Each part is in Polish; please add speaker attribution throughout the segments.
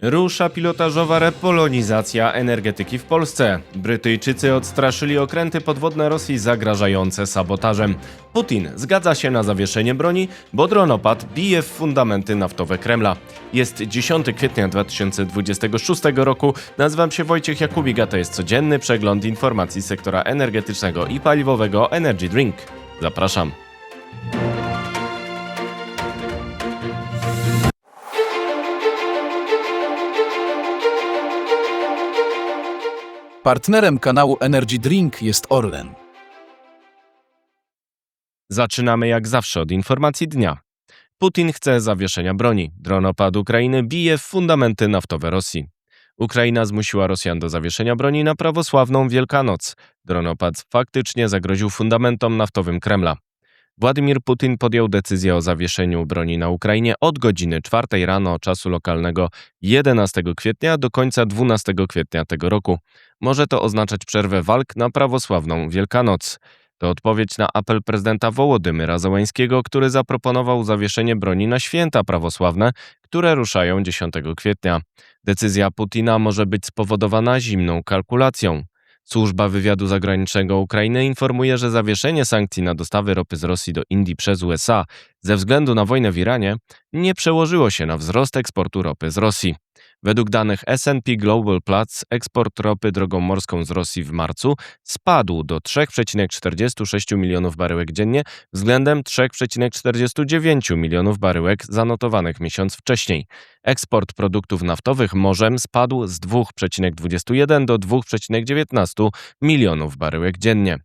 Speaker 1: Rusza pilotażowa repolonizacja energetyki w Polsce. Brytyjczycy odstraszyli okręty podwodne Rosji zagrażające sabotażem. Putin zgadza się na zawieszenie broni, bo dronopad bije w fundamenty naftowe Kremla. Jest 10 kwietnia 2026 roku. Nazywam się Wojciech Jakubik, a to jest codzienny przegląd informacji z sektora energetycznego i paliwowego Energy Drink. Zapraszam.
Speaker 2: Partnerem kanału Energy Drink jest Orlen.
Speaker 1: Zaczynamy jak zawsze od informacji dnia. Putin chce zawieszenia broni. Dronopad Ukrainy bije w fundamenty naftowe Rosji. Ukraina zmusiła Rosjan do zawieszenia broni na prawosławną Wielkanoc. Dronopad faktycznie zagroził fundamentom naftowym Kremla. Władimir Putin podjął decyzję o zawieszeniu broni na Ukrainie od godziny 4 rano czasu lokalnego 11 kwietnia do końca 12 kwietnia tego roku. Może to oznaczać przerwę walk na prawosławną Wielkanoc. To odpowiedź na apel prezydenta Wołodymyra Zełenskiego, który zaproponował zawieszenie broni na święta prawosławne, które ruszają 10 kwietnia. Decyzja Putina może być spowodowana zimną kalkulacją. Służba wywiadu zagranicznego Ukrainy informuje, że zawieszenie sankcji na dostawy ropy z Rosji do Indii przez USA ze względu na wojnę w Iranie nie przełożyło się na wzrost eksportu ropy z Rosji. Według danych S&P Global Platts eksport ropy drogą morską z Rosji w marcu spadł do 3,46 milionów baryłek dziennie względem 3,49 milionów baryłek zanotowanych miesiąc wcześniej. Eksport produktów naftowych morzem spadł z 2,21 do 2,19 milionów baryłek dziennie.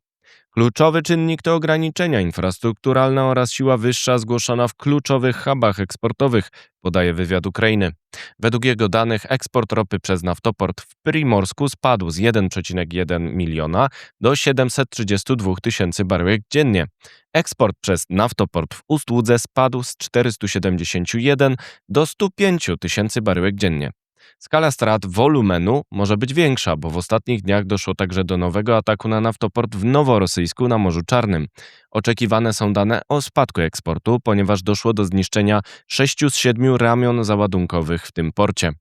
Speaker 1: Kluczowy czynnik to ograniczenia infrastrukturalne oraz siła wyższa zgłoszona w kluczowych hubach eksportowych, podaje wywiad Ukrainy. Według jego danych eksport ropy przez naftoport w Primorsku spadł z 1,1 miliona do 732 tysięcy baryłek dziennie. Eksport przez naftoport w Ustłudze spadł z 471 do 105 tysięcy baryłek dziennie. Skala strat wolumenu może być większa, bo w ostatnich dniach doszło także do nowego ataku na naftoport w Noworosyjsku na Morzu Czarnym. Oczekiwane są dane o spadku eksportu, ponieważ doszło do zniszczenia 6 z 7 ramion załadunkowych w tym porcie.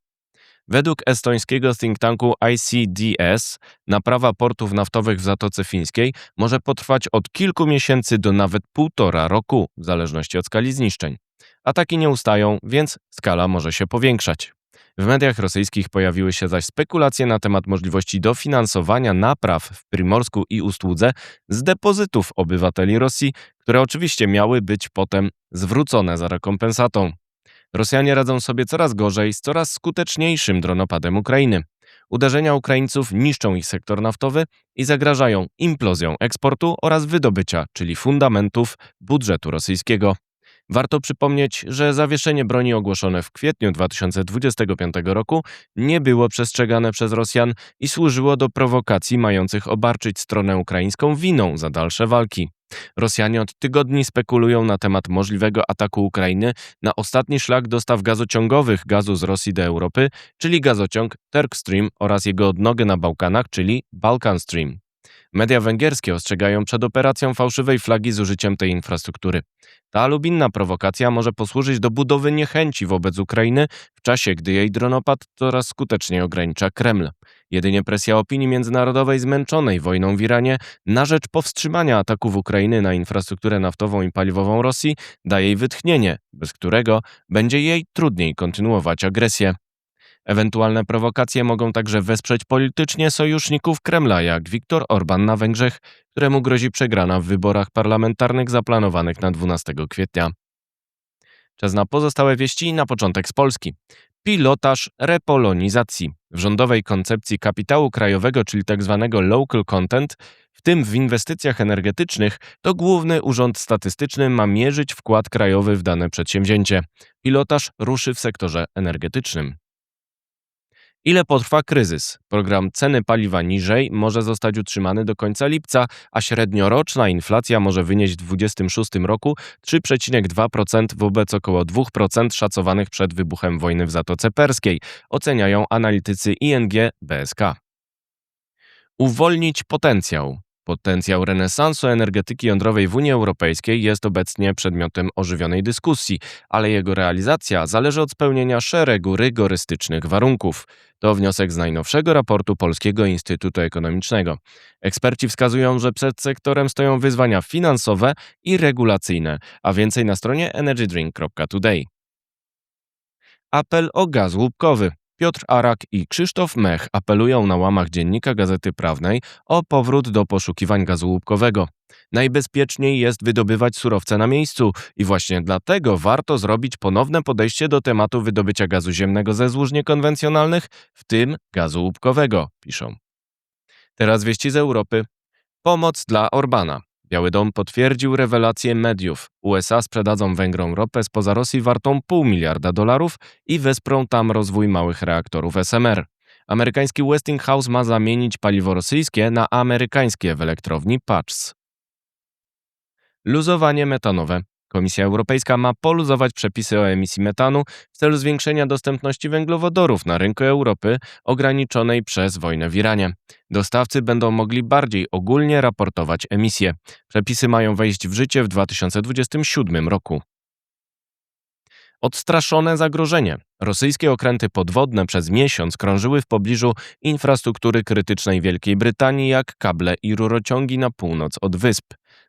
Speaker 1: Według estońskiego think tanku ICDS naprawa portów naftowych w Zatoce Fińskiej może potrwać od kilku miesięcy do nawet 1,5 roku, w zależności od skali zniszczeń. Ataki nie ustają, więc skala może się powiększać. W mediach rosyjskich pojawiły się zaś spekulacje na temat możliwości dofinansowania napraw w Primorsku i Ustłudze z depozytów obywateli Rosji, które oczywiście miały być potem zwrócone za rekompensatą. Rosjanie radzą sobie coraz gorzej z coraz skuteczniejszym dronopadem Ukrainy. Uderzenia Ukraińców niszczą ich sektor naftowy i zagrażają implozją eksportu oraz wydobycia, czyli fundamentów budżetu rosyjskiego. Warto przypomnieć, że zawieszenie broni ogłoszone w kwietniu 2025 roku nie było przestrzegane przez Rosjan i służyło do prowokacji mających obarczyć stronę ukraińską winą za dalsze walki. Rosjanie od tygodni spekulują na temat możliwego ataku Ukrainy na ostatni szlak dostaw gazociągowych gazu z Rosji do Europy, czyli gazociąg Turk Stream oraz jego odnogę na Bałkanach, czyli Balkan Stream. Media węgierskie ostrzegają przed operacją fałszywej flagi z użyciem tej infrastruktury. Ta lub inna prowokacja może posłużyć do budowy niechęci wobec Ukrainy w czasie, gdy jej dronopad coraz skuteczniej ogranicza Kreml. Jedynie presja opinii międzynarodowej zmęczonej wojną w Iranie na rzecz powstrzymania ataków Ukrainy na infrastrukturę naftową i paliwową Rosji daje jej wytchnienie, bez którego będzie jej trudniej kontynuować agresję. Ewentualne prowokacje mogą także wesprzeć politycznie sojuszników Kremla, jak Viktor Orban na Węgrzech, któremu grozi przegrana w wyborach parlamentarnych zaplanowanych na 12 kwietnia. Czas na pozostałe wieści na początek z Polski. Pilotaż repolonizacji. W rządowej koncepcji kapitału krajowego, czyli tzw. local content, w tym w inwestycjach energetycznych, to Główny Urząd Statystyczny ma mierzyć wkład krajowy w dane przedsięwzięcie. Pilotaż ruszy w sektorze energetycznym. Ile potrwa kryzys? Program ceny paliwa niżej może zostać utrzymany do końca lipca, a średnioroczna inflacja może wynieść w 2026 roku 3,2% wobec około 2% szacowanych przed wybuchem wojny w Zatoce Perskiej, oceniają analitycy ING BSK. Uwolnić potencjał. Potencjał renesansu energetyki jądrowej w Unii Europejskiej jest obecnie przedmiotem ożywionej dyskusji, ale jego realizacja zależy od spełnienia szeregu rygorystycznych warunków. To wniosek z najnowszego raportu Polskiego Instytutu Ekonomicznego. Eksperci wskazują, że przed sektorem stoją wyzwania finansowe i regulacyjne, a więcej na stronie energydrink.today. Apel o gaz łupkowy. Piotr Arak i Krzysztof Mech apelują na łamach Dziennika Gazety Prawnej o powrót do poszukiwań gazu łupkowego. Najbezpieczniej jest wydobywać surowce na miejscu i właśnie dlatego warto zrobić ponowne podejście do tematu wydobycia gazu ziemnego ze złóż niekonwencjonalnych, w tym gazu łupkowego, piszą. Teraz wieści z Europy. Pomoc dla Orbana. Biały Dom potwierdził rewelacje mediów. USA sprzedadzą Węgrom ropę spoza Rosji wartą $0,5 miliarda i wesprą tam rozwój małych reaktorów SMR. Amerykański Westinghouse ma zamienić paliwo rosyjskie na amerykańskie w elektrowni Pacz. Luzowanie metanowe. Komisja Europejska ma poluzować przepisy o emisji metanu w celu zwiększenia dostępności węglowodorów na rynku Europy ograniczonej przez wojnę w Iranie. Dostawcy będą mogli bardziej ogólnie raportować emisje. Przepisy mają wejść w życie w 2027 roku. Odstraszone zagrożenie. Rosyjskie okręty podwodne przez miesiąc krążyły w pobliżu infrastruktury krytycznej Wielkiej Brytanii jak kable i rurociągi na północ od wysp.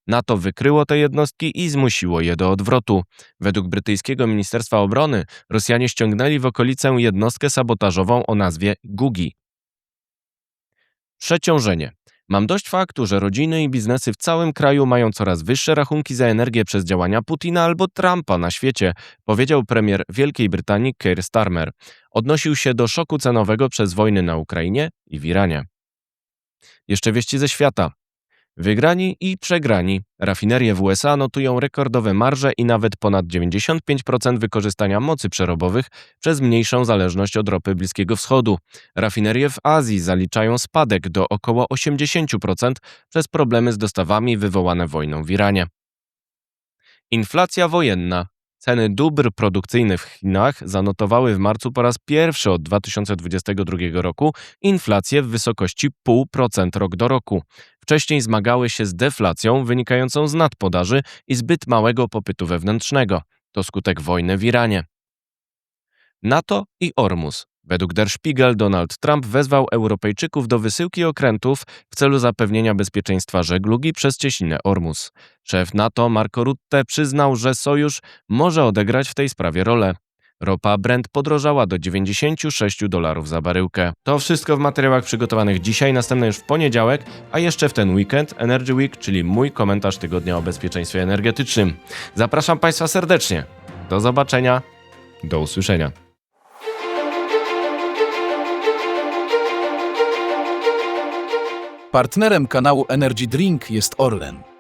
Speaker 1: NATO wykryło te jednostki i zmusiło je do odwrotu. Według brytyjskiego Ministerstwa Obrony Rosjanie ściągnęli w okolicę jednostkę sabotażową o nazwie Gugi. Przeciążenie. Mam dość faktu, że rodziny i biznesy w całym kraju mają coraz wyższe rachunki za energię przez działania Putina albo Trumpa na świecie, powiedział premier Wielkiej Brytanii Keir Starmer. Odnosił się do szoku cenowego przez wojny na Ukrainie i w Iranie. Jeszcze wieści ze świata. Wygrani i przegrani. Rafinerie w USA notują rekordowe marże i nawet ponad 95% wykorzystania mocy przerobowych przez mniejszą zależność od ropy Bliskiego Wschodu. Rafinerie w Azji zaliczają spadek do około 80% przez problemy z dostawami wywołane wojną w Iranie. Inflacja wojenna. Ceny dóbr produkcyjnych w Chinach zanotowały w marcu po raz pierwszy od 2022 roku inflację w wysokości 0,5% rok do roku. Wcześniej zmagały się z deflacją wynikającą z nadpodaży i zbyt małego popytu wewnętrznego. To skutek wojny w Iranie. NATO i Ormus. Według Der Spiegel Donald Trump wezwał Europejczyków do wysyłki okrętów w celu zapewnienia bezpieczeństwa żeglugi przez cieśninę Ormus. Szef NATO Marco Rutte przyznał, że sojusz może odegrać w tej sprawie rolę. Ropa Brent podrożała do $96 za baryłkę. To wszystko w materiałach przygotowanych dzisiaj, następne już w poniedziałek, a jeszcze w ten weekend Energy Week, czyli mój komentarz tygodnia o bezpieczeństwie energetycznym. Zapraszam Państwa serdecznie. Do zobaczenia. Do usłyszenia.
Speaker 2: Partnerem kanału Energy Drink jest Orlen.